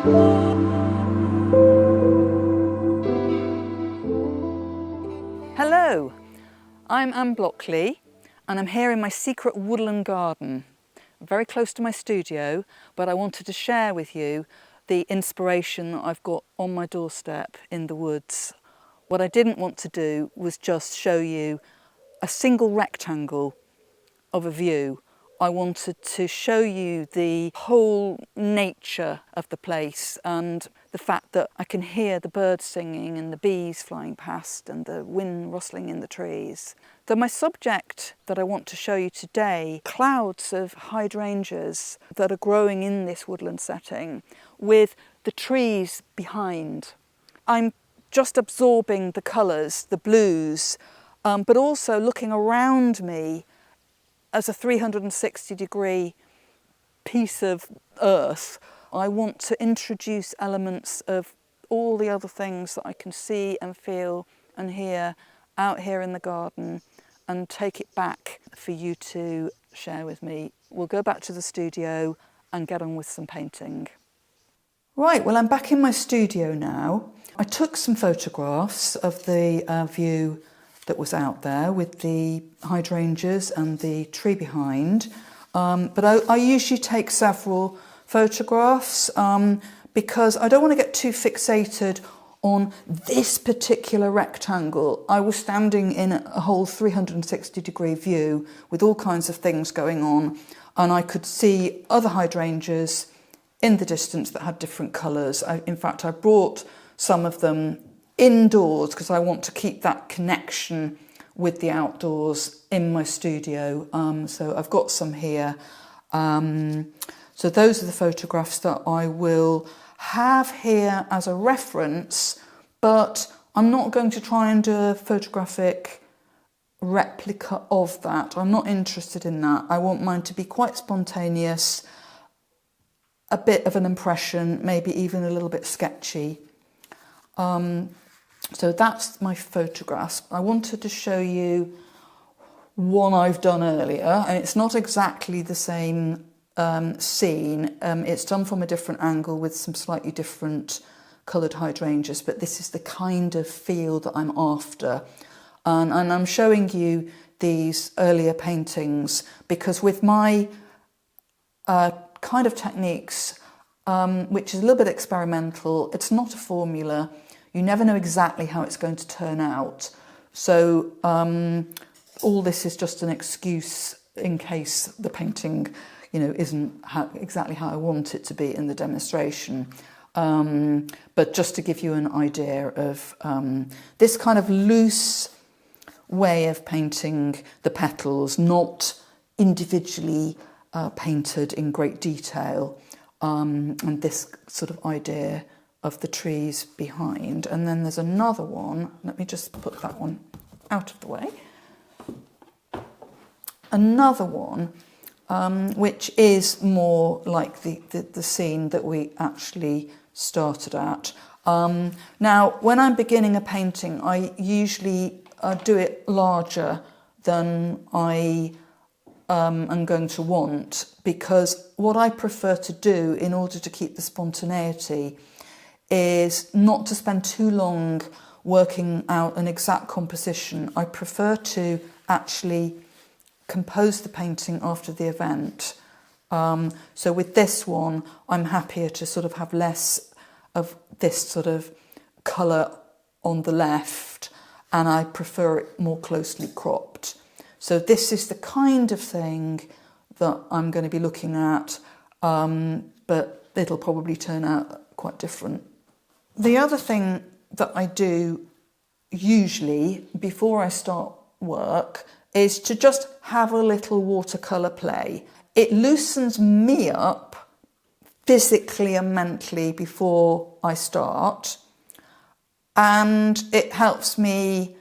Hello, I'm Ann Blockley and I'm here in my secret woodland garden, very close to my studio, but I wanted to share with you the inspiration that I've got on my doorstep in the woods. What I didn't want to do was just show you a single rectangle of a view. I wanted to show you the whole nature of the place and the fact that I can hear the birds singing and the bees flying past and the wind rustling in the trees. So my subject that I want to show you today, clouds of hydrangeas that are growing in this woodland setting with the trees behind. I'm just absorbing the colours, the blues, but also looking around me as a 360-degree piece of earth. I want to introduce elements of all the other things that I can see and feel and hear out here in the garden and take it back for you to share with me. We'll go back to the studio and get on with some painting. Right, well, I'm back in my studio now. I took some photographs of the view that was out there with the hydrangeas and the tree behind. But I usually take several photographs because I don't want to get too fixated on this particular rectangle. I was standing in a whole 360-degree view with all kinds of things going on, and I could see other hydrangeas in the distance that had different colours. In fact, I brought some of them indoors because I want to keep that connection with the outdoors in my studio. So I've got some here. So those are the photographs that I will have here as a reference, but I'm not going to try and do a photographic replica of that. I'm not interested in that. I want mine to be quite spontaneous, a bit of an impression, maybe even a little bit sketchy. So that's my photographs. I wanted to show you one I've done earlier, and it's not exactly the same scene. It's done from a different angle with some slightly different coloured hydrangeas, but this is the kind of feel that I'm after. And I'm showing you these earlier paintings because with my kind of techniques, which is a little bit experimental, it's not a formula. You never know exactly how it's going to turn out. So all this is just an excuse in case the painting, isn't exactly how I want it to be in the demonstration. But just to give you an idea of this kind of loose way of painting the petals, not individually painted in great detail, and this sort of idea of the trees behind. And then there's another one, let me just put that one out of the way. Another one, which is more like the scene that we actually started at. Now, when I'm beginning a painting, I usually do it larger than I am going to want, because what I prefer to do in order to keep the spontaneity is not to spend too long working out an exact composition. I prefer to actually compose the painting after the event. So with this one, I'm happier to sort of have less of this sort of colour on the left, and I prefer it more closely cropped. So this is the kind of thing that I'm going to be looking at, but it'll probably turn out quite different. The other thing that I do usually before I start work is to just have a little watercolour play. It loosens me up physically and mentally before I start, and it helps me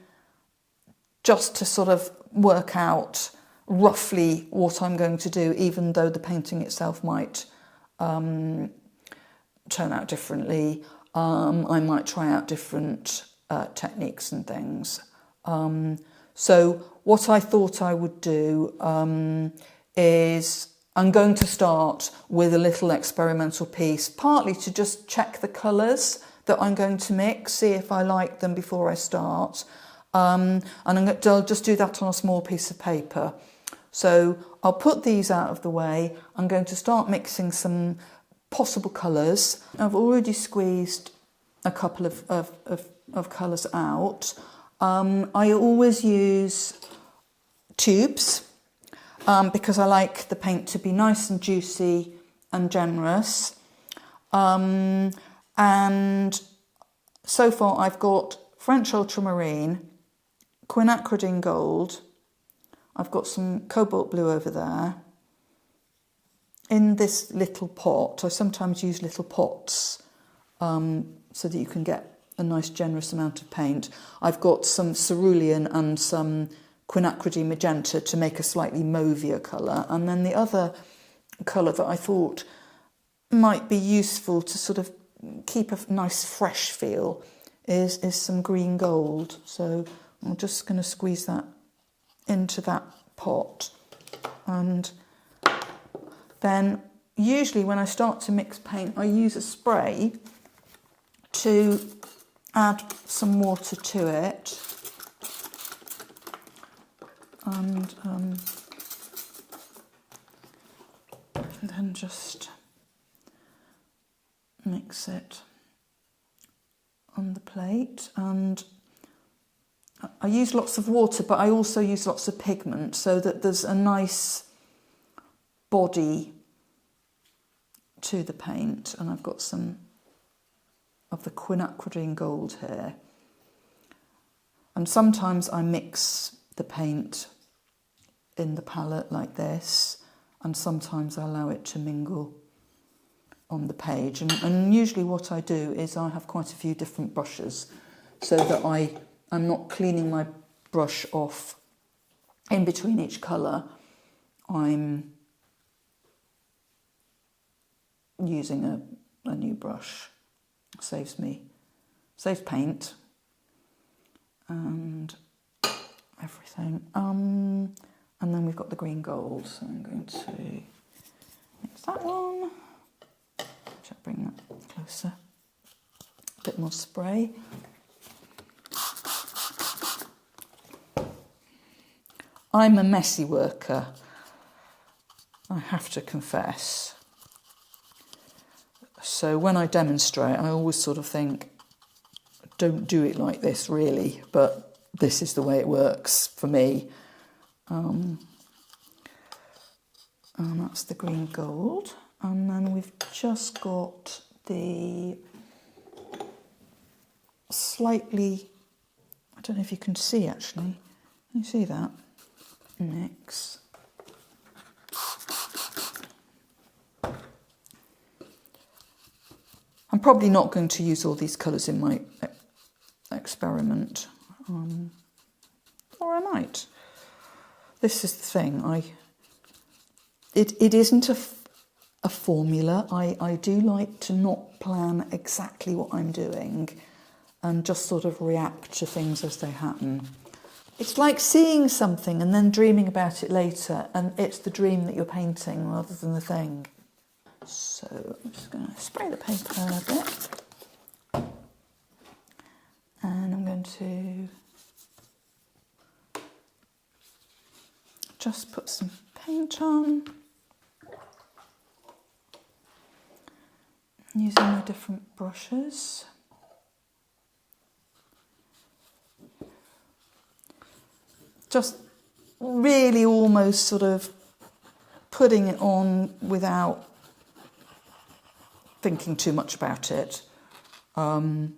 just to sort of work out roughly what I'm going to do, even though the painting itself might turn out differently. I might try out different techniques and things. So what I thought I would do is I'm going to start with a little experimental piece, partly to just check the colours that I'm going to mix, see if I like them before I start. And I'll just do that on a small piece of paper. So I'll put these out of the way. I'm going to start mixing some possible colours. I've already squeezed a couple of colours out. I always use tubes because I like the paint to be nice and juicy and generous. And so far I've got French ultramarine, quinacridine gold, I've got some cobalt blue over there. In this little pot, I sometimes use little pots so that you can get a nice generous amount of paint. I've got some cerulean and some quinacridine magenta to make a slightly mauvier colour. And then the other colour that I thought might be useful to sort of keep a nice fresh feel is some green gold. So I'm just going to squeeze that into that pot. And then usually when I start to mix paint, I use a spray to add some water to it. And then just mix it on the plate. And I use lots of water, but I also use lots of pigment so that there's a nice body to the paint. And I've got some of the quinacridine gold here. And sometimes I mix the paint in the palette like this, and sometimes I allow it to mingle on the page. And usually what I do is I have quite a few different brushes so that I'm not cleaning my brush off in between each colour. I'm using a new brush. Saves paint and everything. And then we've got the green gold, so I'm going to mix that one. Should I bring that closer? A bit more spray. I'm a messy worker, I have to confess. So when I demonstrate, I always sort of think, don't do it like this really, but this is the way it works for me. And that's the green gold. And then we've just got the slightly, I don't know if you can see actually, can you see that? Mix. I'm probably not going to use all these colours in my experiment, or I might. This is the thing, it isn't a formula. I do like to not plan exactly what I'm doing and just sort of react to things as they happen. It's like seeing something and then dreaming about it later, and it's the dream that you're painting rather than the thing. So I'm just going to spray the paper a bit, and I'm going to just put some paint on, using my different brushes. Just really almost sort of putting it on without thinking too much about it. I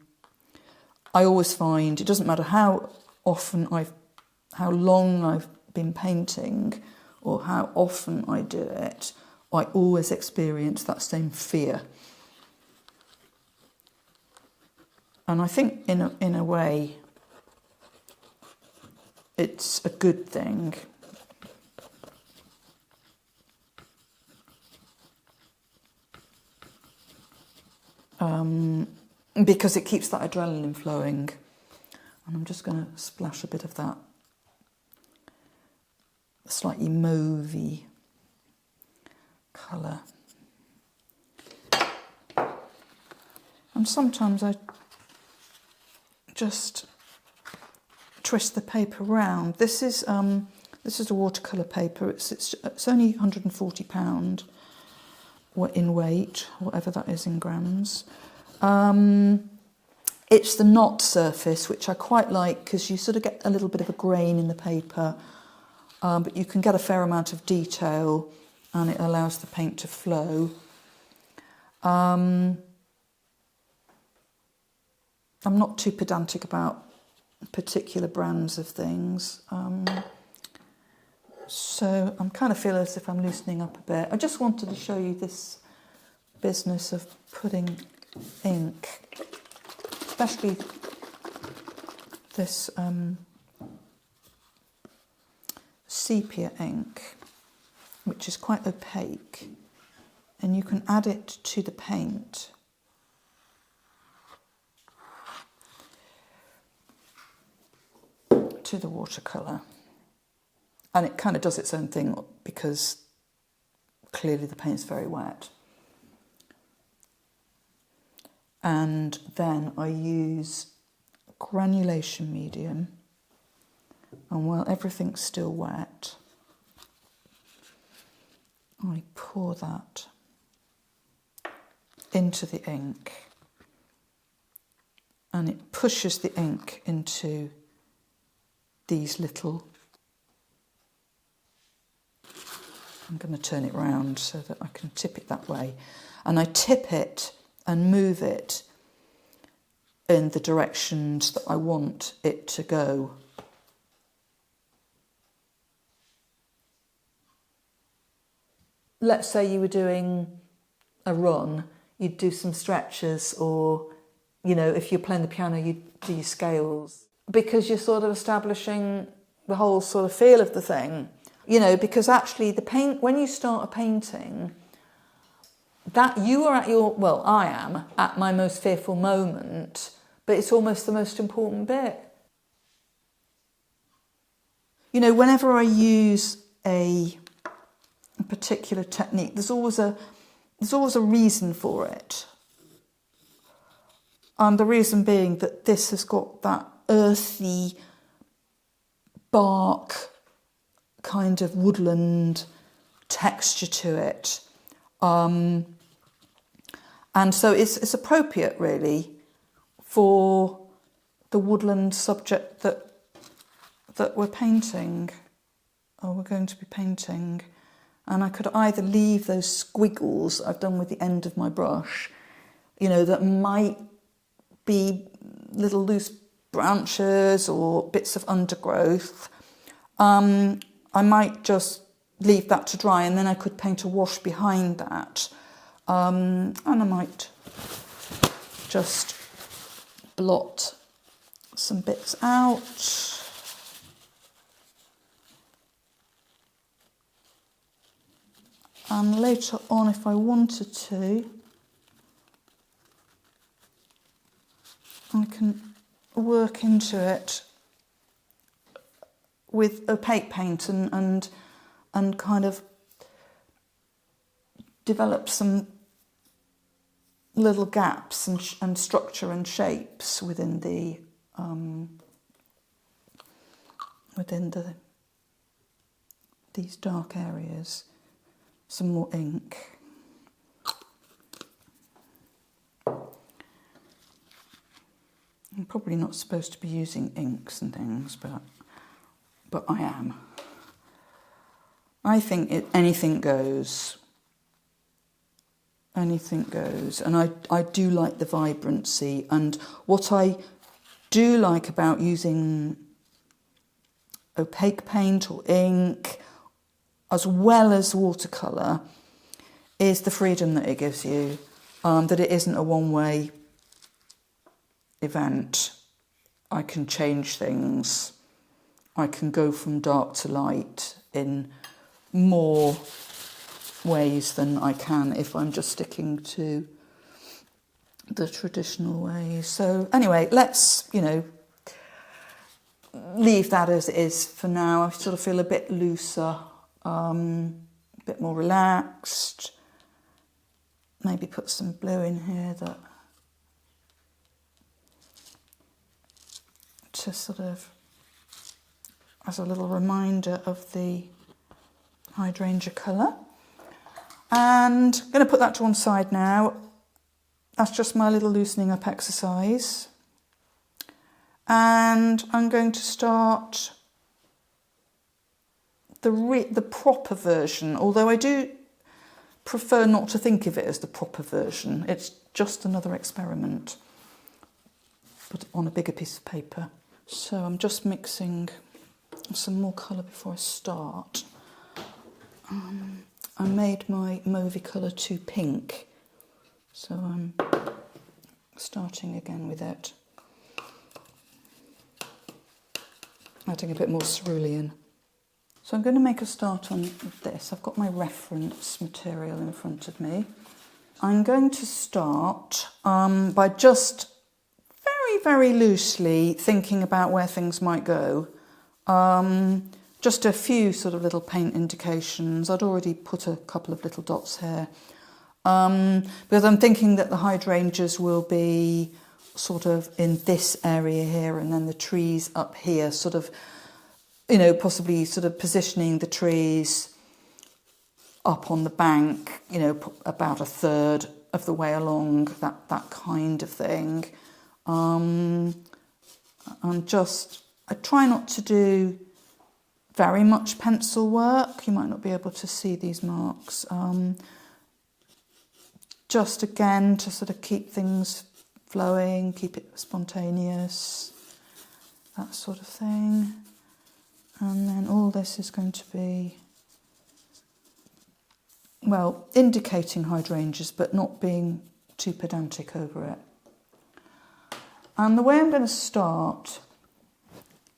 always find it doesn't matter how long I've been painting or how often I do it, I always experience that same fear. And I think in a way it's a good thing. Because it keeps that adrenaline flowing. And I'm just going to splash a bit of that slightly mauvey colour. And sometimes I just twist the paper round. This is a watercolour paper. It's only £140 in weight, whatever that is in grams. It's the knot surface, which I quite like because you sort of get a little bit of a grain in the paper, but you can get a fair amount of detail and it allows the paint to flow. I'm not too pedantic about particular brands of things. So I'm kind of feel as if I'm loosening up a bit. I just wanted to show you this business of putting ink, especially this sepia ink, which is quite opaque, and you can add it to the paint. To the watercolour, and it kind of does its own thing because clearly the paint's very wet. And then I use granulation medium, and while everything's still wet, I pour that into the ink, and it pushes the ink into these little, I'm going to turn it round so that I can tip it that way, and I tip it and move it in the directions that I want it to go. Let's say you were doing a run, you'd do some stretches, or, you know, if you're playing the piano, you'd do your scales, because you're sort of establishing the whole sort of feel of the thing, you know, because actually the paint, when you start a painting, that you are at your, well, I am at my most fearful moment, but it's almost the most important bit. You know, whenever I use a particular technique, there's always a reason for it. And the reason being that this has got that earthy bark kind of woodland texture to it. And so it's appropriate really for the woodland subject that we're painting, or we're going to be painting. And I could either leave those squiggles I've done with the end of my brush, you know, that might be little loose branches or bits of undergrowth. I might just leave that to dry, and then I could paint a wash behind that. And I might just blot some bits out. And later on, if I wanted to, I can work into it with opaque paint and kind of develop some little gaps and structure and shapes within these dark areas. Some more ink. I'm probably not supposed to be using inks and things, but I am. I think anything goes. Anything goes. And I do like the vibrancy. And what I do like about using opaque paint or ink, as well as watercolour, is the freedom that it gives you. That it isn't a one-way event. I can change things. I can go from dark to light in more ways than I can if I'm just sticking to the traditional ways. So anyway, let's, leave that as it is for now. I sort of feel a bit looser, a bit more relaxed. maybe put some blue in here that to sort of as a little reminder of the hydrangea colour. And I'm going to put that to one side now. That's just my little loosening up exercise. And I'm going to start the proper version, although I do prefer not to think of it as the proper version. It's just another experiment, but on a bigger piece of paper. So I'm just mixing some more colour before I start. I made my mauvey colour too pink, so I'm starting again with it. Adding a bit more cerulean. So I'm going to make a start on this. I've got my reference material in front of me. I'm going to start by just very, very loosely thinking about where things might go. Just a few sort of little paint indications. I'd already put a couple of little dots here. Because I'm thinking that the hydrangeas will be sort of in this area here, and then the trees up here, sort of, you know, possibly sort of positioning the trees up on the bank, you know, about a third of the way along, that kind of thing. I try not to do very much pencil work. You might not be able to see these marks. Just again to sort of keep things flowing, keep it spontaneous, that sort of thing. And then all this is going to be, well, indicating hydrangeas, but not being too pedantic over it. And the way I'm going to start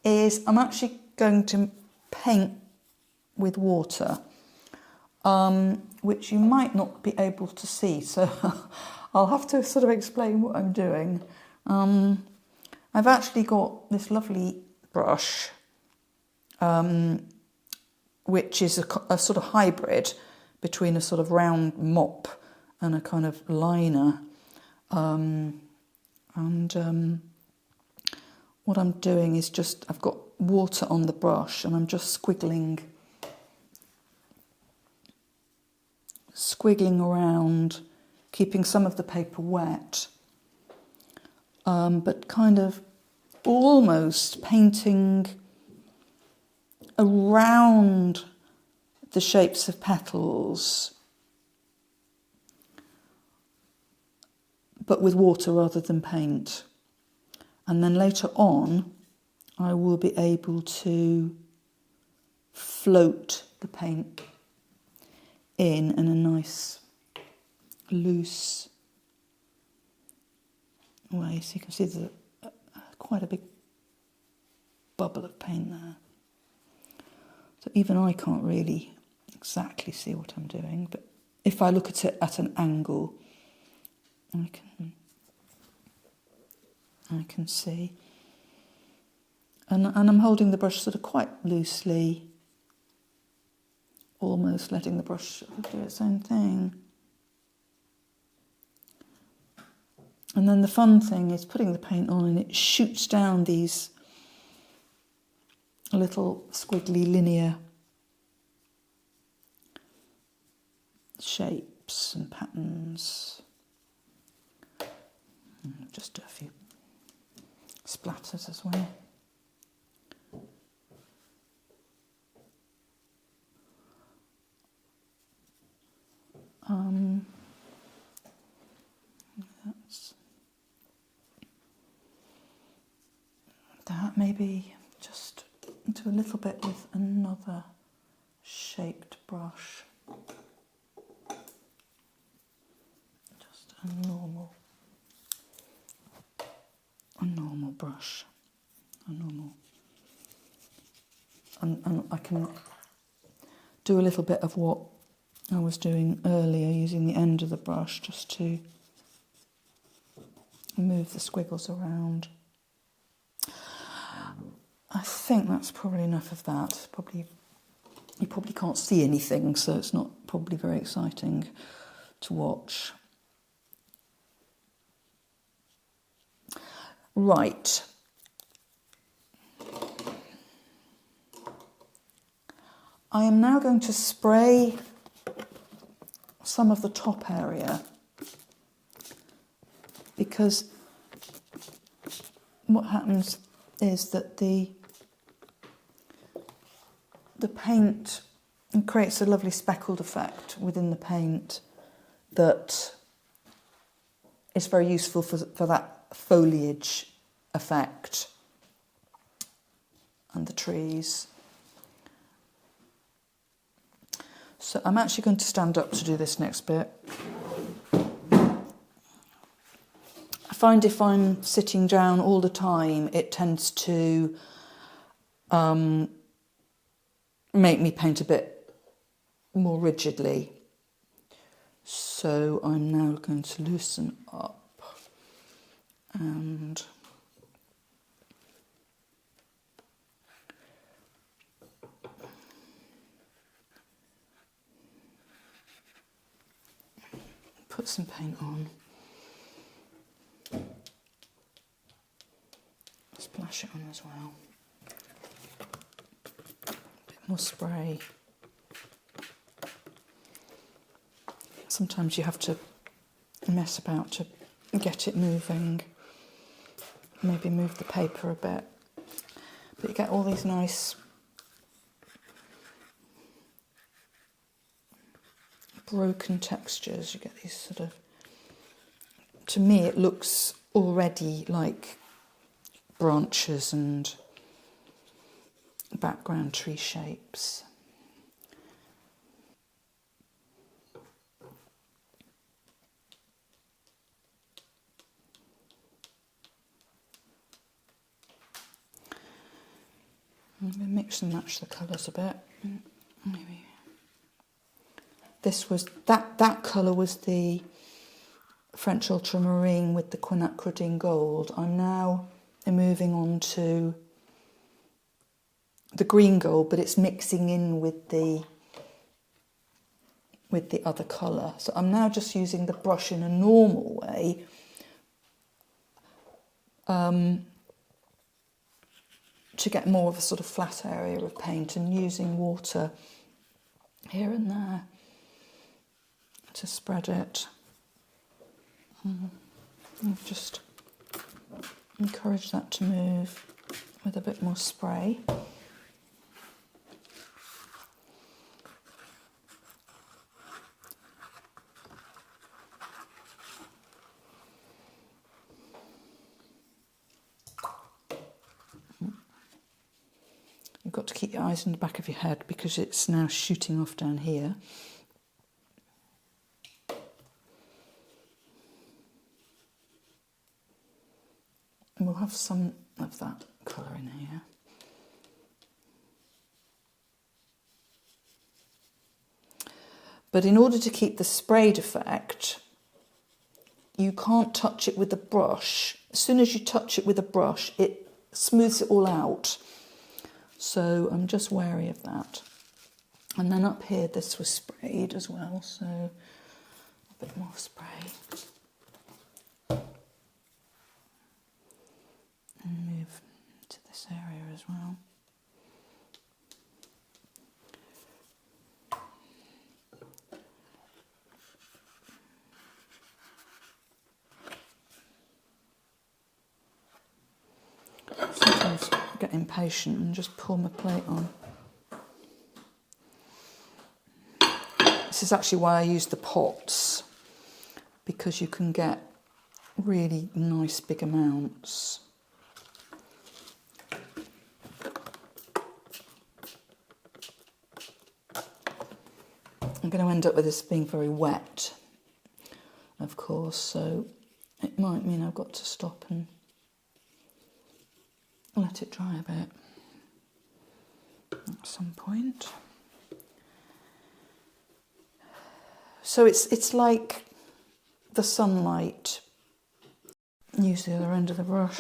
is I'm actually going to paint with water, which you might not be able to see, so I'll have to sort of explain what I'm doing. I've actually got this lovely brush, which is a sort of hybrid between a sort of round mop and a kind of liner. What I'm doing is just, I've got water on the brush and I'm just squiggling around, keeping some of the paper wet, but kind of almost painting around the shapes of petals, but with water rather than paint. And then later on, I will be able to float the paint in a nice, loose way. So you can see there's quite a big bubble of paint there. So even I can't really exactly see what I'm doing, but if I look at it at an angle, I can see. And I'm holding the brush sort of quite loosely, almost letting the brush do its own thing. And then the fun thing is putting the paint on and it shoots down these little squiggly linear shapes and patterns. Just do a few splatters as well. That's that. Maybe just do a little bit with another shaped brush. Just a normal brush. And I can do a little bit of what I was doing earlier, using the end of the brush just to move the squiggles around. I think that's probably enough of that. You probably can't see anything, so it's not probably very exciting to watch. Right. I am now going to spray some of the top area, because what happens is that the paint creates a lovely speckled effect within the paint that is very useful for that foliage effect and the trees. So I'm actually going to stand up to do this next bit. I find if I'm sitting down all the time, it tends to make me paint a bit more rigidly. So I'm now going to loosen up and put some paint on. Splash it on as well. A bit more spray. Sometimes you have to mess about to get it moving. Maybe move the paper a bit. But you get all these nice broken textures. You get these sort of, to me it looks already like branches and background tree shapes. I'm going to mix and match the colours a bit. Maybe this was that colour was the French ultramarine with the quinacridine gold. I'm now moving on to the green gold, but it's mixing in with the other colour. So I'm now just using the brush in a normal way. To get more of a sort of flat area of paint, and using water here and there to spread it. And just encourage that to move with a bit more spray. You've got to keep your eyes in the back of your head because it's now shooting off down here. And we'll have some of that colour in here. But in order to keep the sprayed effect, you can't touch it with a brush. As soon as you touch it with a brush, it smooths it all out. So I'm just wary of that. And then up here, this was sprayed as well, so a bit more spray. And move to this area as well. Sometimes I get impatient and just pour my plate on. This is actually why I use the pots, because you can get really nice big amounts. I'm going to end up with this being very wet, of course, so it might mean I've got to stop and let it dry a bit at some point. So it's like the sunlight. Use the other end of the brush.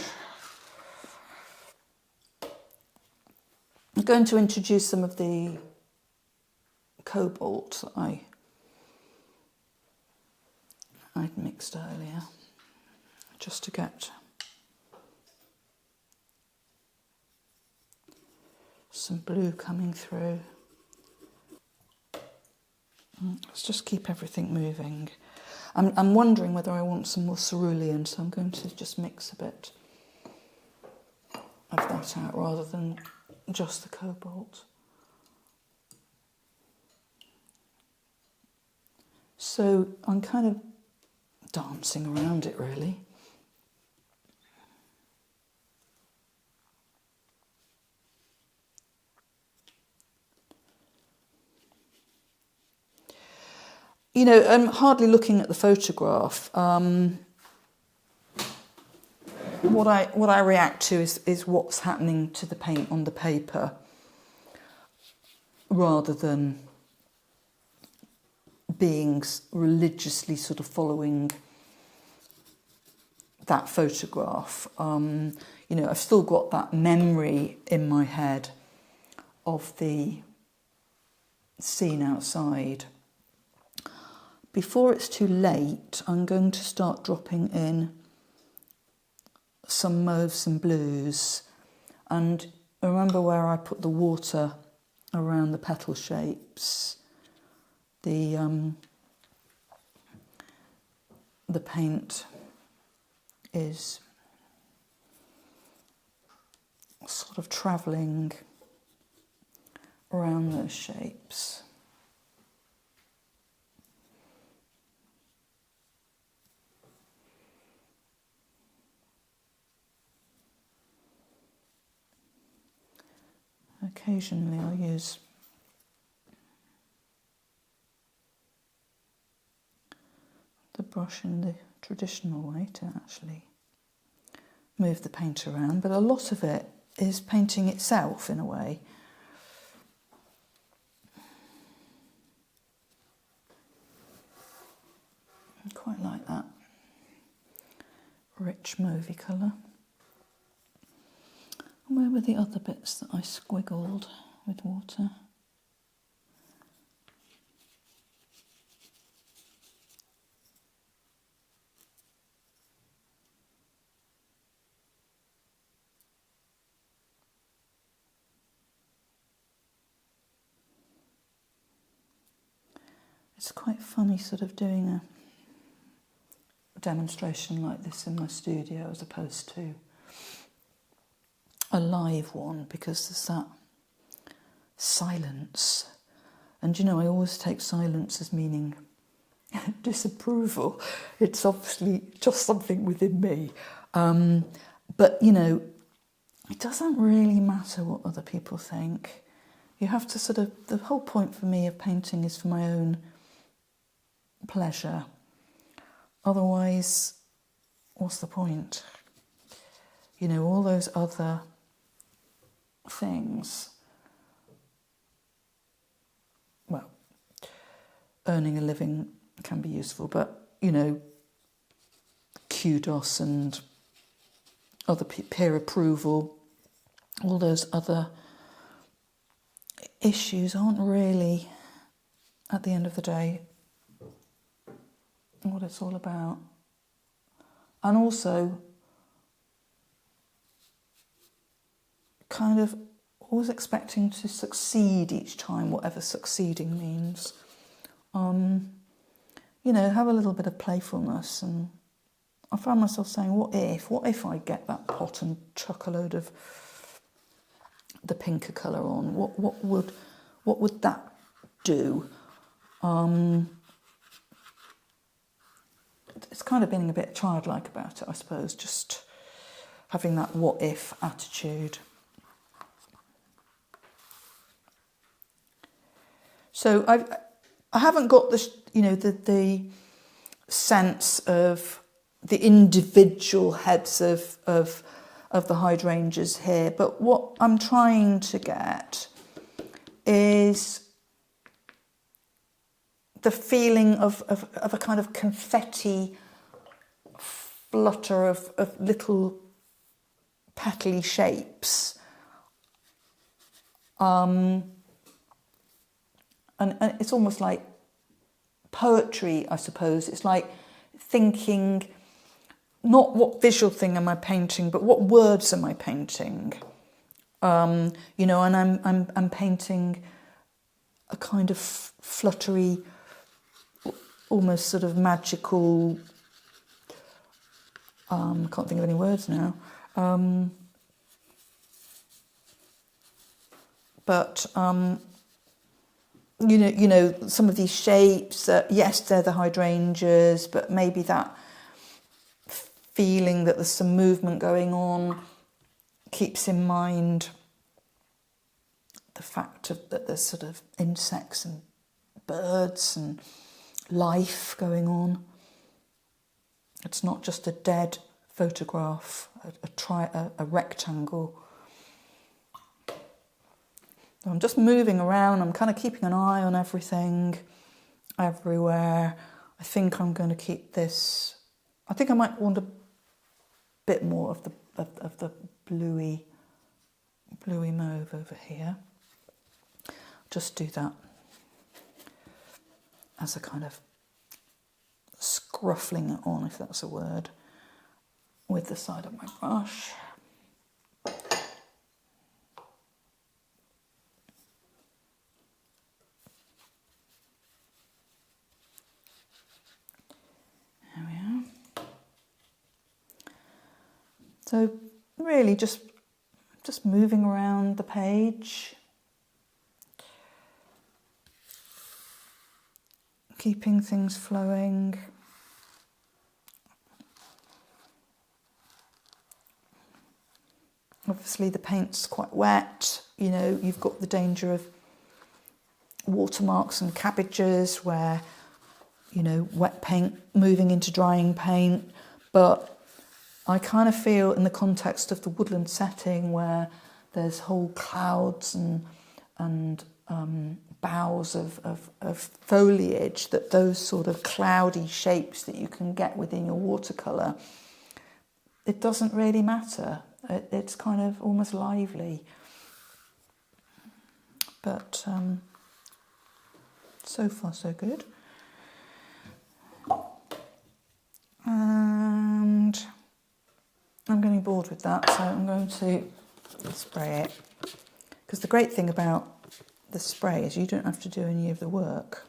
I'm going to introduce some of the cobalt that I'd mixed earlier, just to get some blue coming through. Let's just keep everything moving. I'm wondering whether I want some more cerulean, so I'm going to just mix a bit of that out rather than just the cobalt. So I'm kind of dancing around it really. You know, I'm hardly looking at the photograph. What I react to is what's happening to the paint on the paper, rather than being religiously sort of following that photograph. You know, I've still got that memory in my head of the scene outside. Before it's too late, I'm going to start dropping in some mauves and blues. And remember where I put the water around the petal shapes? The paint is sort of travelling around those shapes. Occasionally I'll use the brush in the traditional way to actually move the paint around, but a lot of it is painting itself in a way. I quite like that rich mauvey colour. And where were the other bits that I squiggled with water? It's quite funny sort of doing a demonstration like this in my studio as opposed to a live one, because there's that silence. And you know, I always take silence as meaning disapproval. It's obviously just something within me. But you know, it doesn't really matter what other people think. You have to sort of, the whole point for me of painting is for my own pleasure. Otherwise, what's the point? You know, all those other things, well, earning a living can be useful, but, you know, kudos and other peer approval, all those other issues aren't really, at the end of the day, what it's all about. And also, kind of always expecting to succeed each time, whatever succeeding means. You know, have a little bit of playfulness. And I found myself saying, what if I get that pot and chuck a load of the pinker colour on? What would that do? It's kind of being a bit childlike about it, I suppose, just having that what if attitude. So I haven't got this, you know, the sense of the individual heads of the hydrangeas here, but what I'm trying to get is the feeling of a kind of confetti flutter of little petally shapes. And it's almost like poetry, I suppose. It's like thinking, not what visual thing am I painting, but what words am I painting? You know, and I'm painting a kind of fluttery, almost sort of magical, I can't think of any words now, but you know, some of these shapes, yes, they're the hydrangeas, but maybe that feeling that there's some movement going on keeps in mind the fact that there's sort of insects and birds and life going on. It's not just a dead photograph, a rectangle. So I'm just moving around. I'm kind of keeping an eye on everything, everywhere. I think I'm going to keep this. I think I might want a bit more of the bluey mauve over here. Just do that as a kind of scruffling it on, if that's a word, with the side of my brush. There we are. So really just moving around the page, keeping things flowing. Obviously the paint's quite wet, you know, you've got the danger of watermarks and cabbages where, you know, wet paint moving into drying paint, but I kind of feel in the context of the woodland setting where there's whole clouds and boughs of foliage, that those sort of cloudy shapes that you can get within your watercolour, it doesn't really matter. It's kind of almost lively. But so far so good. And I'm getting bored with that, so I'm going to spray it. Because the great thing about the spray is you don't have to do any of the work.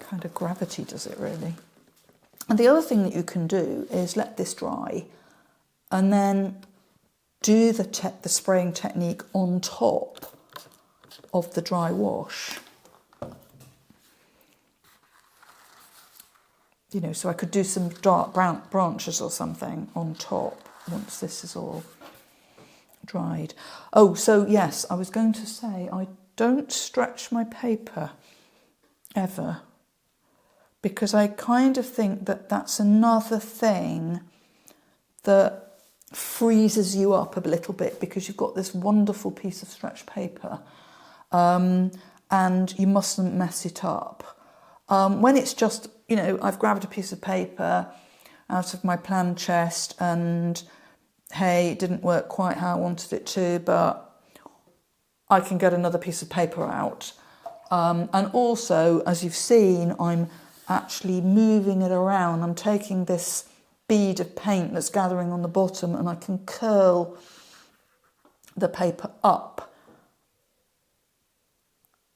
Kind of gravity does it, really. And the other thing that you can do is let this dry and then do the spraying technique on top of the dry wash. You know, so I could do some dark brown branches or something on top once this is all dried. Oh, so yes, I was going to say I don't stretch my paper ever, because I kind of think that that's another thing that freezes you up a little bit, because you've got this wonderful piece of stretched paper and you mustn't mess it up. When it's just, you know, I've grabbed a piece of paper out of my plan chest and, hey, it didn't work quite how I wanted it to, but I can get another piece of paper out. And also, as you've seen, I'm actually moving it around. I'm taking this bead of paint that's gathering on the bottom and I can curl the paper up.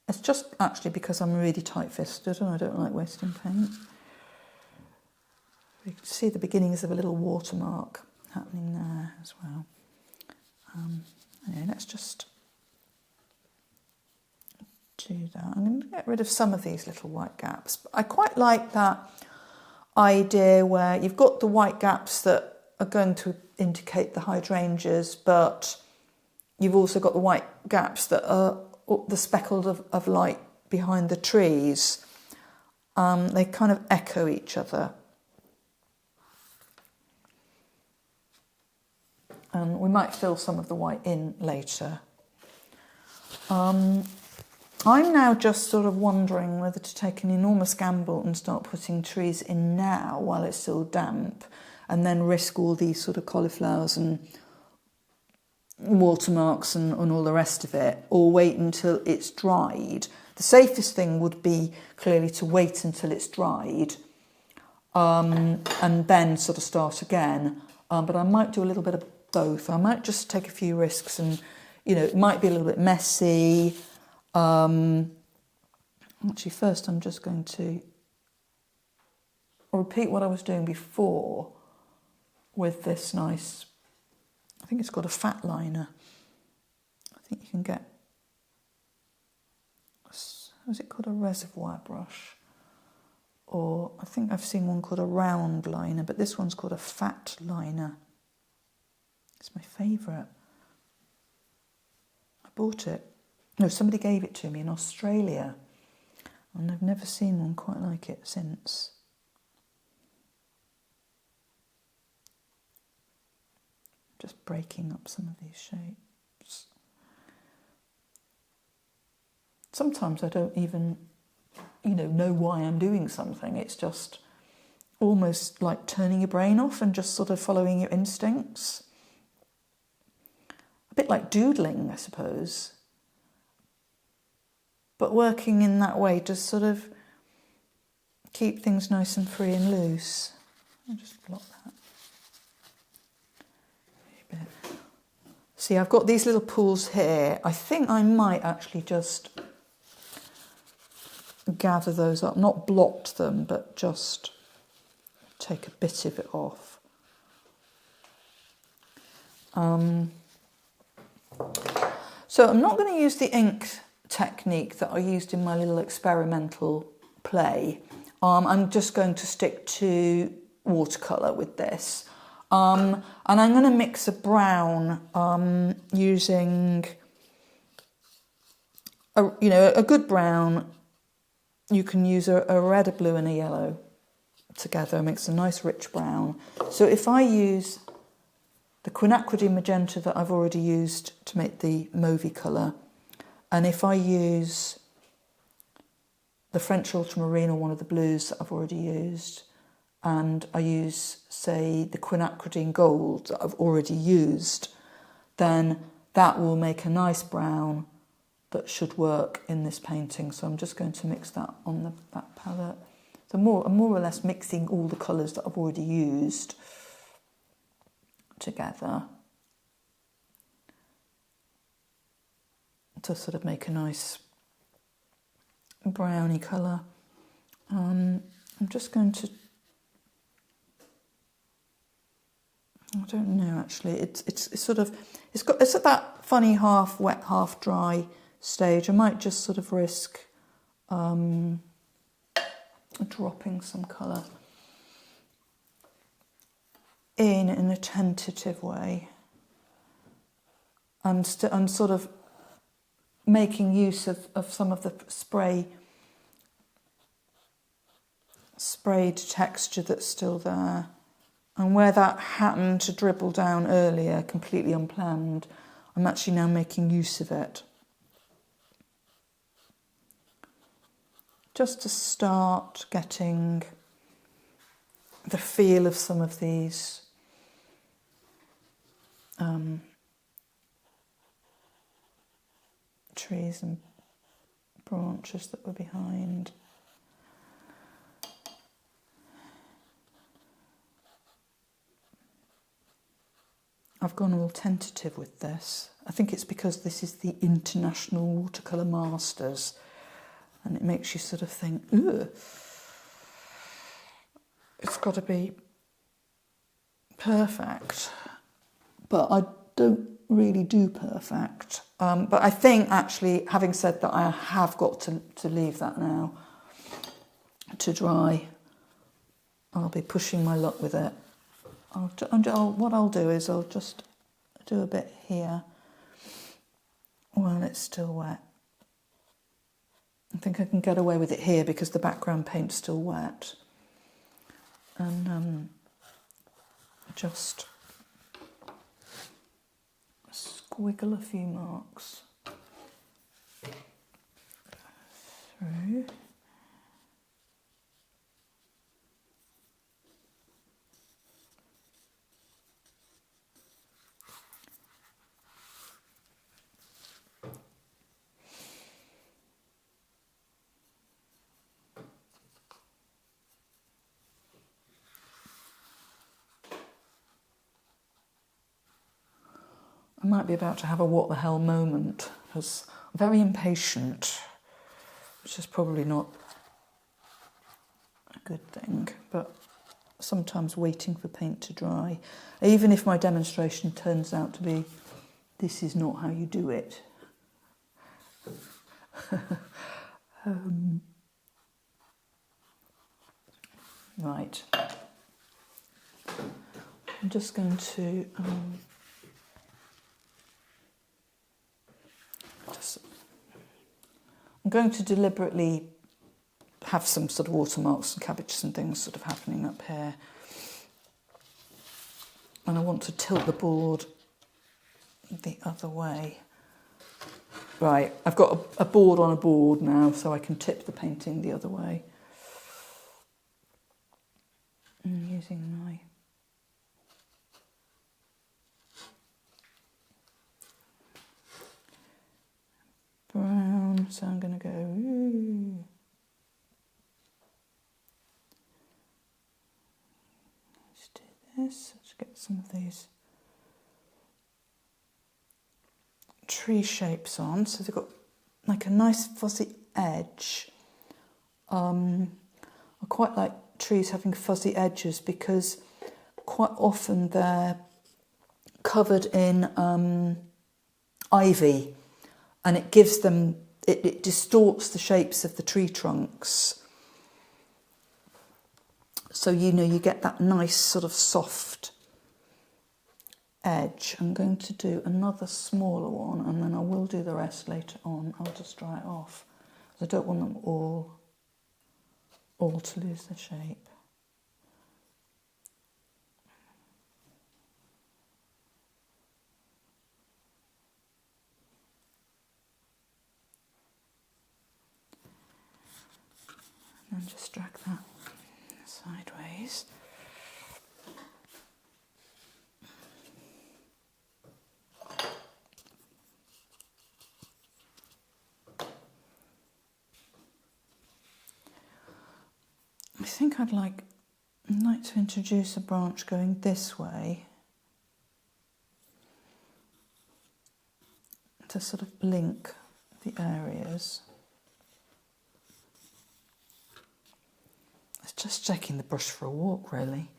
It's just actually because I'm really tight-fisted and I don't like wasting paint. You can see the beginnings of a little watermark happening there as well. Anyway, let's just do that. I'm going to get rid of some of these little white gaps. But I quite like that idea where you've got the white gaps that are going to indicate the hydrangeas, but you've also got the white gaps that are the speckled of light behind the trees. They kind of echo each other. And we might fill some of the white in later. I'm now just sort of wondering whether to take an enormous gamble and start putting trees in now while it's still damp, and then risk all these sort of cauliflowers and watermarks and all the rest of it, or wait until it's dried. The safest thing would be clearly to wait until it's dried and then sort of start again. But I might do a little bit of both. I might just take a few risks and, you know, it might be a little bit messy. Actually, first I'm just going to repeat what I was doing before with this nice, I think it's called a fat liner. I think you can get, is it called a reservoir brush? Or I think I've seen one called a round liner, but this one's called a fat liner. It's my favourite. I bought it. No, somebody gave it to me in Australia. And I've never seen one quite like it since. Just breaking up some of these shapes. Sometimes I don't even, you know why I'm doing something. It's just almost like turning your brain off and just sort of following your instincts. A bit like doodling, I suppose. But working in that way to sort of keep things nice and free and loose. I'll just block that. A bit. See, I've got these little pools here. I think I might actually just gather those up, not blocked them, but just take a bit of it off. So I'm not going to use the ink technique that I used in my little experimental play. I'm just going to stick to watercolour with this. And I'm going to mix a brown using a good brown. You can use a red, a blue and a yellow together. It makes a nice rich brown. So if I use the quinacridine magenta that I've already used to make the mauvey colour, and if I use the French ultramarine or one of the blues that I've already used, and I use, say, the quinacridine gold that I've already used, then that will make a nice brown that should work in this painting. So I'm just going to mix that on that palette. So I'm more or less mixing all the colours that I've already used together to sort of make a nice browny colour. I'm just going to, I don't know actually, it's sort of, it's at that funny half wet, half dry stage. I might just sort of risk dropping some colour in a tentative way and sort of making use of some of the sprayed texture that's still there. And where that happened to dribble down earlier, completely unplanned, I'm actually now making use of it. Just to start getting the feel of some of these trees and branches that were behind. I've gone all tentative with this. I think it's because this is the International Watercolour Masters, and it makes you sort of think, ugh, it's got to be perfect. But I don't really do perfect. But I think actually, having said that, I have got to leave that now to dry. I'll be pushing my luck with it. What I'll do is I'll just do a bit here while it's still wet. I think I can get away with it here because the background paint's still wet. And just squiggle a few marks through. I might be about to have a what the hell moment, because I'm very impatient, which is probably not a good thing, but sometimes waiting for paint to dry, even if my demonstration turns out to be, this is not how you do it. Right. I'm just going to I'm going to deliberately have some sort of watermarks and cabbages and things sort of happening up here. And I want to tilt the board the other way. Right, I've got a board on a board now, so I can tip the painting the other way. I'm using my brown, so I'm going to go, ooh. Let's do this, let's get some of these tree shapes on, so they've got like a nice fuzzy edge. I quite like trees having fuzzy edges because quite often they're covered in ivy, and it gives them, it distorts the shapes of the tree trunks. So, you know, you get that nice sort of soft edge. I'm going to do another smaller one, and then I will do the rest later on. I'll just dry it off. I don't want them all to lose their shape. And just drag that sideways. I think I'd like to introduce a branch going this way to sort of blink the areas. It's just taking the brush for a walk, really.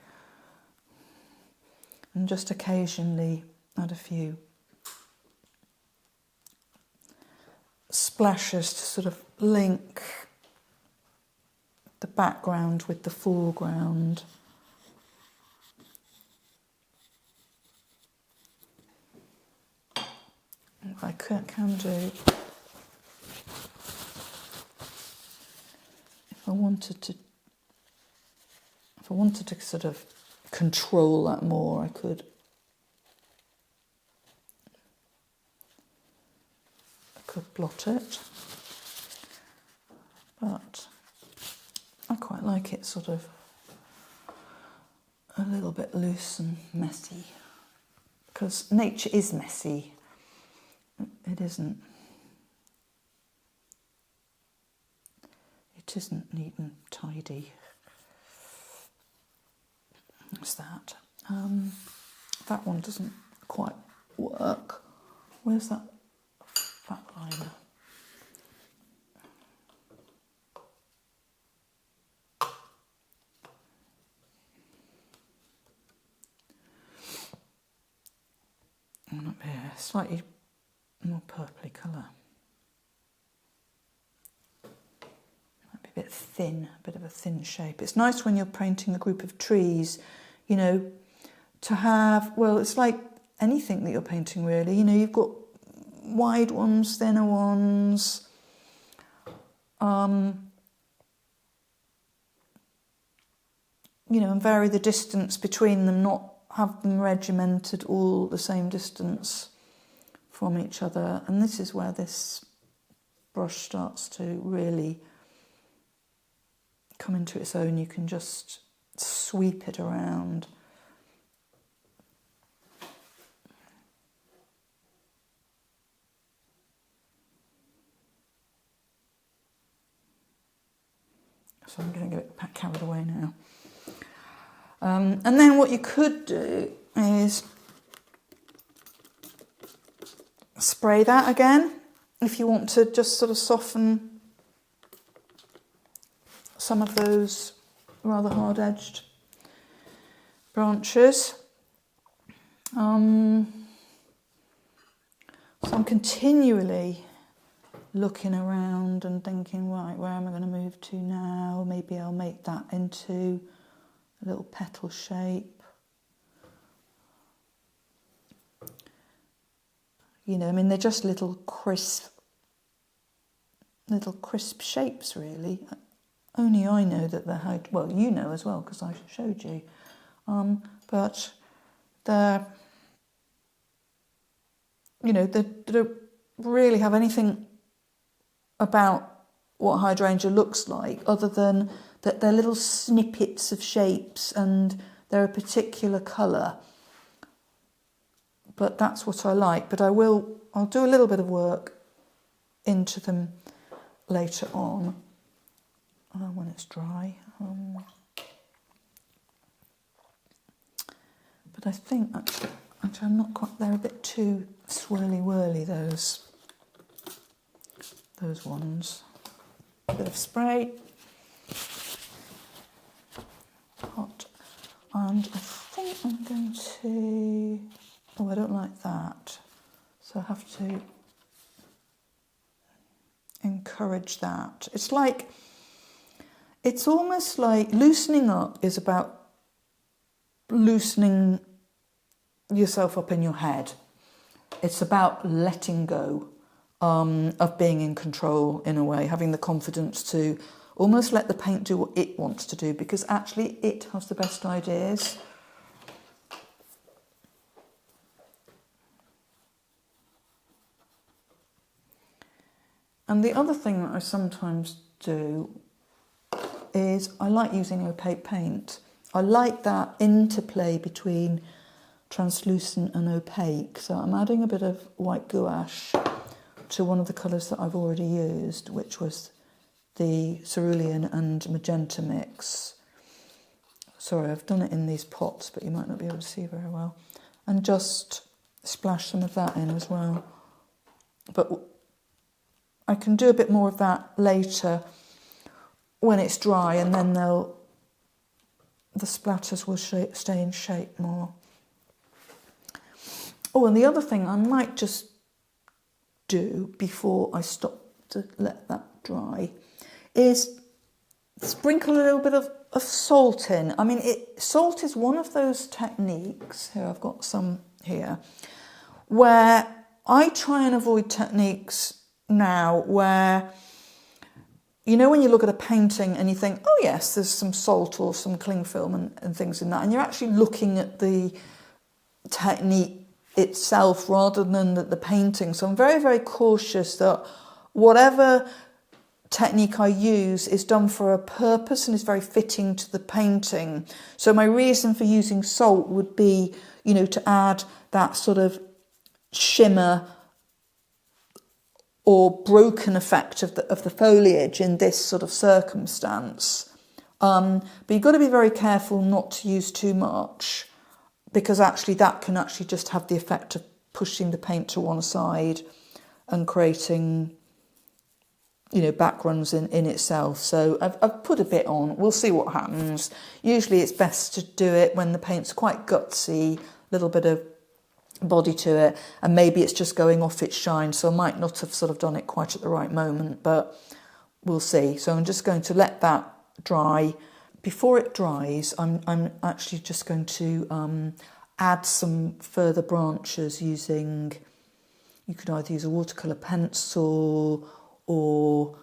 And just occasionally add a few splashes to sort of link the background with the foreground. If I can do, if I wanted to sort of control that more, I could blot it, but I quite like it sort of a little bit loose and messy, because nature is messy. It isn't neat and tidy. What's that? That one doesn't quite work. Where's that fat liner? And up here, slightly more purpley colour. Might be a bit thin, a bit of a thin shape. It's nice when you're painting a group of trees, you know, to have, well, it's like anything that you're painting really, you know, you've got wide ones, thinner ones, you know, and vary the distance between them, not have them regimented all the same distance from each other. And this is where this brush starts to really come into its own. You can just sweep it around. So I'm going to get it carried away now. And then what you could do is spray that again if you want to just sort of soften some of those rather hard-edged branches. So I'm continually looking around and thinking, right, where am I going to move to now? Maybe I'll make that into a little petal shape. You know, I mean, they're just little crisp shapes, really. Only I know that they're well, you know as well, because I showed you. But they're, you know, they don't really have anything about what hydrangea looks like, other than that they're little snippets of shapes and they're a particular colour. But that's what I like. But I'll do a little bit of work into them later on when it's dry. But I think actually I'm not quite, they're a bit too swirly-whirly, those ones. A bit of spray. Hot. And I think I'm going to, oh, I don't like that. So I have to encourage that. It's almost like loosening up is about loosening yourself up in your head. It's about letting go of being in control in a way, having the confidence to almost let the paint do what it wants to do, because actually it has the best ideas. And the other thing that I sometimes do is I like using opaque paint. I like that interplay between translucent and opaque. So I'm adding a bit of white gouache to one of the colours that I've already used, which was the cerulean and magenta mix. Sorry, I've done it in these pots, but you might not be able to see very well. And just splash some of that in as well. But I can do a bit more of that later when it's dry, and then the splatters will stay in shape more. Oh, and the other thing I might just do before I stop to let that dry is sprinkle a little bit of salt in. I mean, salt is one of those techniques, here I've got some here, where I try and avoid techniques now where, you know, when you look at a painting and you think, oh yes, there's some salt or some cling film and things in that, and you're actually looking at the technique itself rather than the painting. So I'm very, very cautious that whatever technique I use is done for a purpose and is very fitting to the painting. So my reason for using salt would be, you know, to add that sort of shimmer or broken effect of the foliage in this sort of circumstance. But you've got to be very careful not to use too much, because actually that can actually just have the effect of pushing the paint to one side and creating, you know, backgrounds in itself. So I've put a bit on. We'll see what happens. Usually it's best to do it when the paint's quite gutsy, a little bit of body to it, and maybe it's just going off its shine, so I might not have sort of done it quite at the right moment, but we'll see. So I'm just going to let that dry. Before it dries, I'm actually just going to add some further branches using, you could either use a watercolour pencil or,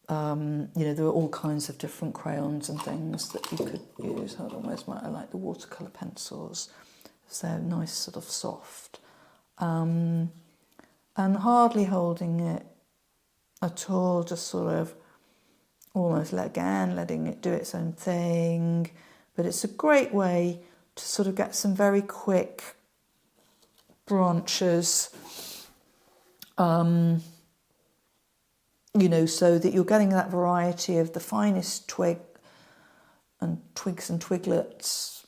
you know, there are all kinds of different crayons and things that you could use. Hold on, where's I like the watercolour pencils. So they're nice, sort of soft. And hardly holding it at all, just sort of almost letting it do its own thing. But it's a great way to sort of get some very quick branches, you know, so that you're getting that variety of the finest twigs and twiglets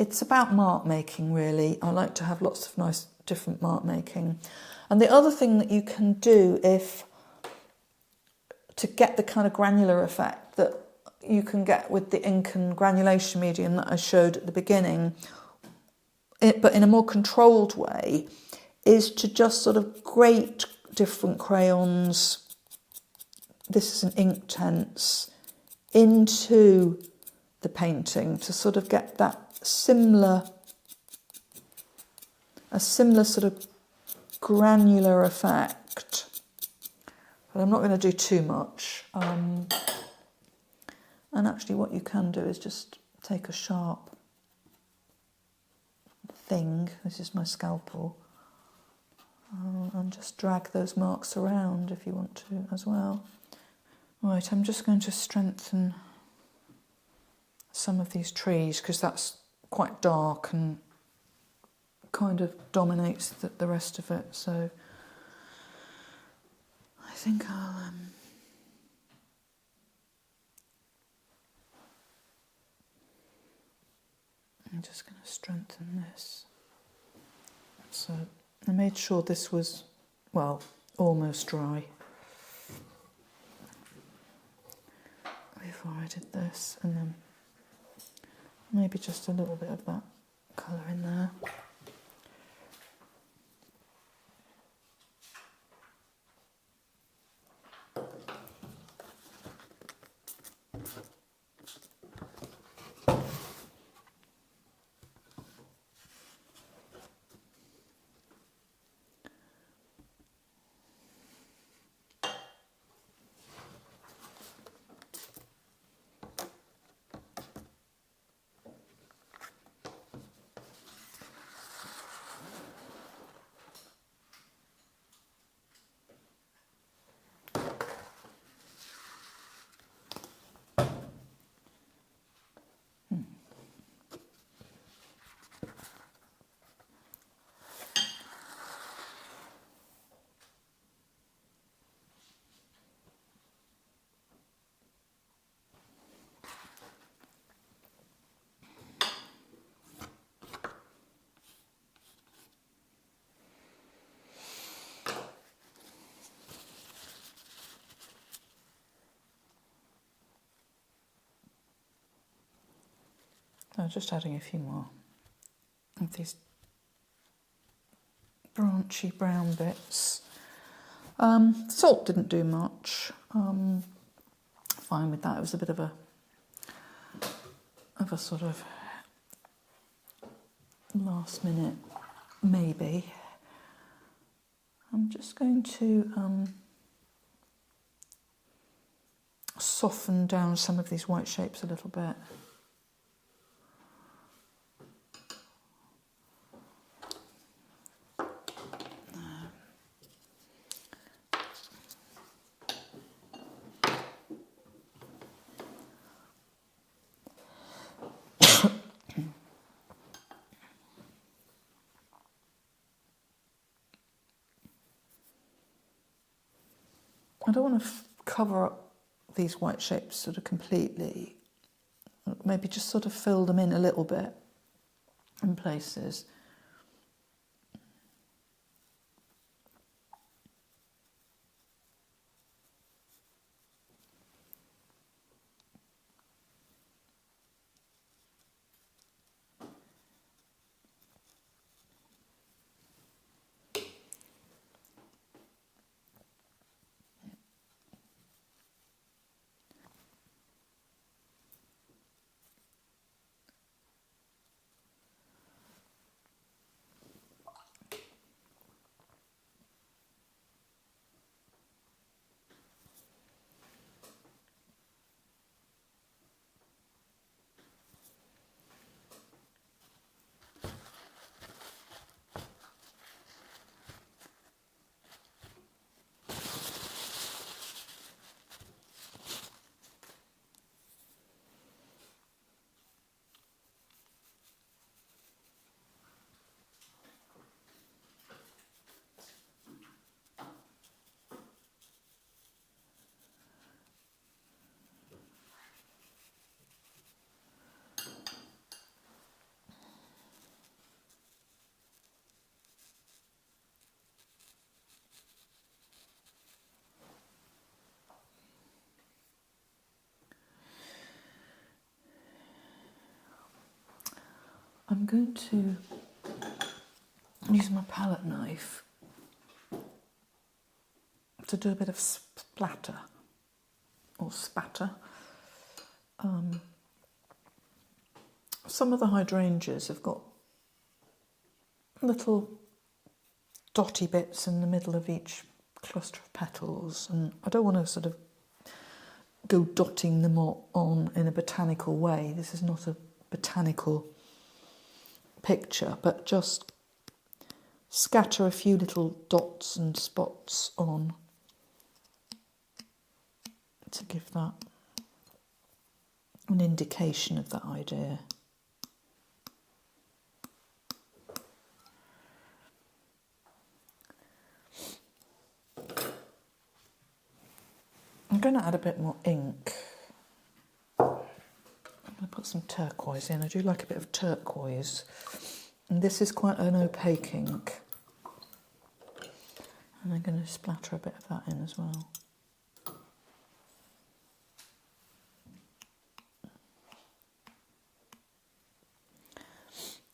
it's about mark making, really. I like to have lots of nice different mark making. And the other thing that you can do to get the kind of granular effect that you can get with the ink and granulation medium that I showed at the beginning, but in a more controlled way, is to just sort of grate different crayons, this is an Inktense, into the painting to sort of get that a similar sort of granular effect. But I'm not going to do too much. And actually what you can do is just take a sharp thing, this is my scalpel, and just drag those marks around if you want to as well. Right, I'm just going to strengthen some of these trees because that's quite dark and kind of dominates the rest of it, so I think I'm just going to strengthen this. So I made sure this was, well, almost dry before I did this, and then maybe just a little bit of that colour in there. So just adding a few more of these branchy brown bits. Salt didn't do much. Fine with that. It was a bit of a sort of last minute maybe. I'm just going to soften down some of these white shapes a little bit. I don't want to cover up these white shapes sort of completely. Maybe just sort of fill them in a little bit in places. I'm going to use my palette knife to do a bit of splatter or spatter. Some of the hydrangeas have got little dotty bits in the middle of each cluster of petals, and I don't want to sort of go dotting them all on in a botanical way. This is not a botanical picture, but just scatter a few little dots and spots on to give that an indication of that idea. I'm going to add a bit more ink. I'm going to put some turquoise in. I do like a bit of turquoise. And this is quite an opaque ink. And I'm going to splatter a bit of that in as well.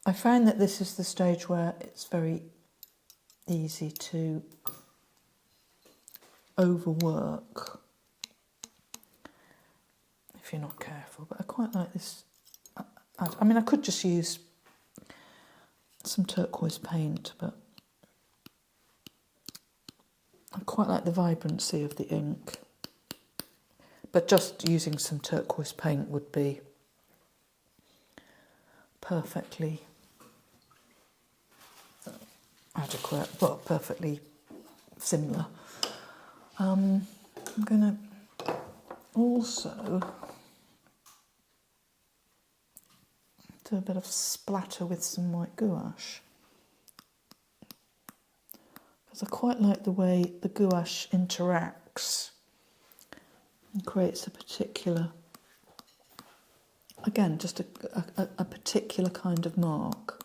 I find that this is the stage where it's very easy to overwork if you're not careful, but I quite like this. I mean, I could just use some turquoise paint, but I quite like the vibrancy of the ink. But just using some turquoise paint would be perfectly adequate, well, perfectly similar. I'm going to also do a bit of splatter with some white gouache, because I quite like the way the gouache interacts and creates a particular, again, just a particular kind of mark.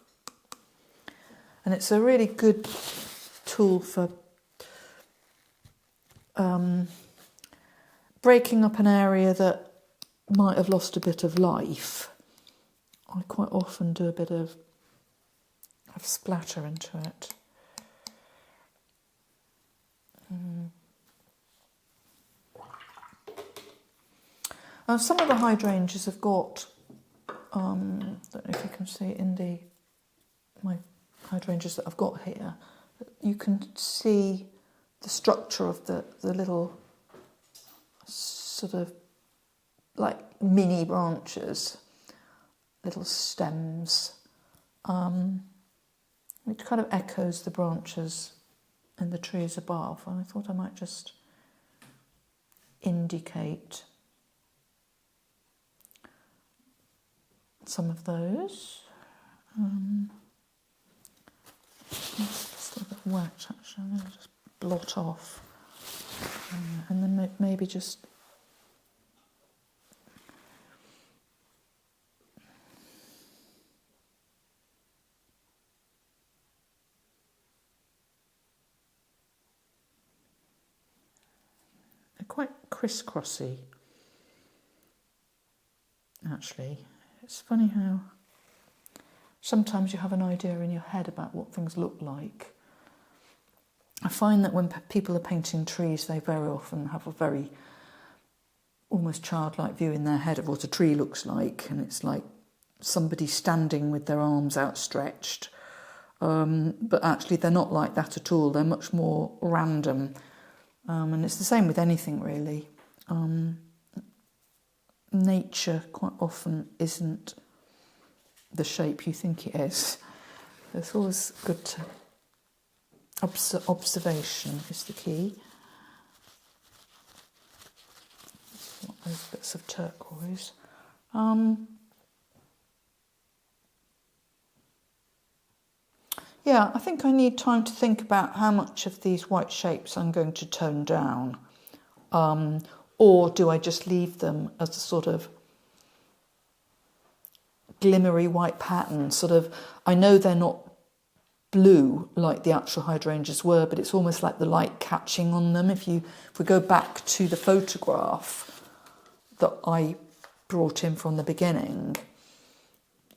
And it's a really good tool for breaking up an area that might have lost a bit of life. I quite often do a bit of splatter into it. Some of the hydrangeas have got, I don't know if you can see in my hydrangeas that I've got here, you can see the structure of the little sort of like mini branches, little stems, which kind of echoes the branches in the trees above. And I thought I might just indicate some of those. It's just a bit wet, actually. I'm going to just blot off. And then maybe just they're quite crisscrossy, actually. It's funny how sometimes you have an idea in your head about what things look like. I find that when people are painting trees, they very often have a very almost childlike view in their head of what a tree looks like, and it's like somebody standing with their arms outstretched. But actually they're not like that at all. They're much more random. And it's the same with anything, really. Nature quite often isn't the shape you think it is. It's always good to observation is the key. Those bits of turquoise. Yeah, I think I need time to think about how much of these white shapes I'm going to tone down. Or do I just leave them as a sort of glimmery white pattern? Sort of, I know they're not blue like the actual hydrangeas were, but it's almost like the light catching on them. If we go back to the photograph that I brought in from the beginning,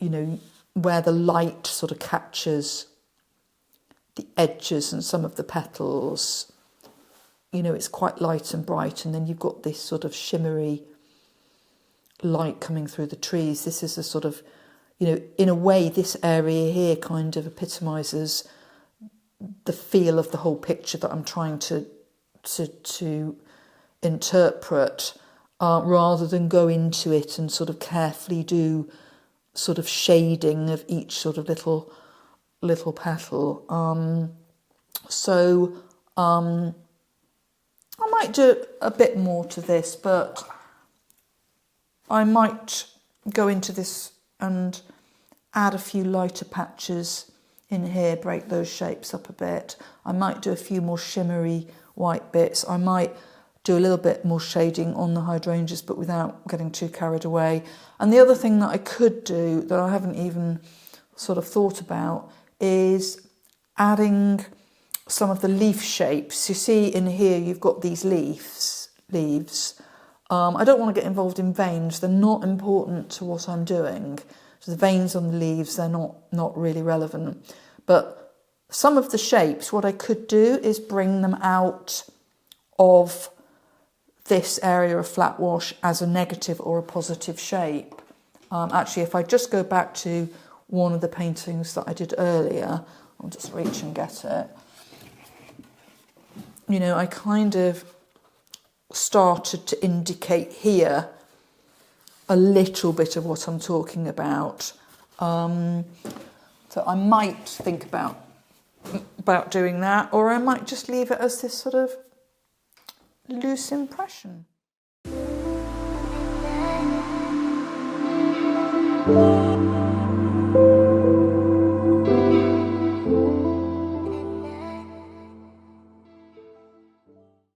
you know, where the light sort of captures the edges and some of the petals. You know, it's quite light and bright, and then you've got this sort of shimmery light coming through the trees. This is a sort of, you know, in a way, this area here kind of epitomises the feel of the whole picture that I'm trying to interpret, rather than go into it and sort of carefully do sort of shading of each sort of little petal. I might do a bit more to this, but I might go into this and add a few lighter patches in here, break those shapes up a bit. I might do a few more shimmery white bits. I might do a little bit more shading on the hydrangeas, but without getting too carried away. And the other thing that I could do that I haven't even sort of thought about is adding some of the leaf shapes. You see in here you've got these leaves. I don't want to get involved in veins. They're not important to what I'm doing. So the veins on the leaves, they're not really relevant. But some of the shapes, what I could do is bring them out of this area of flat wash as a negative or a positive shape. Actually, if I just go back to one of the paintings that I did earlier, I'll just reach and get it. You know, I kind of started to indicate here a little bit of what I'm talking about. So I might think about doing that, or I might just leave it as this sort of loose impression. Thank you.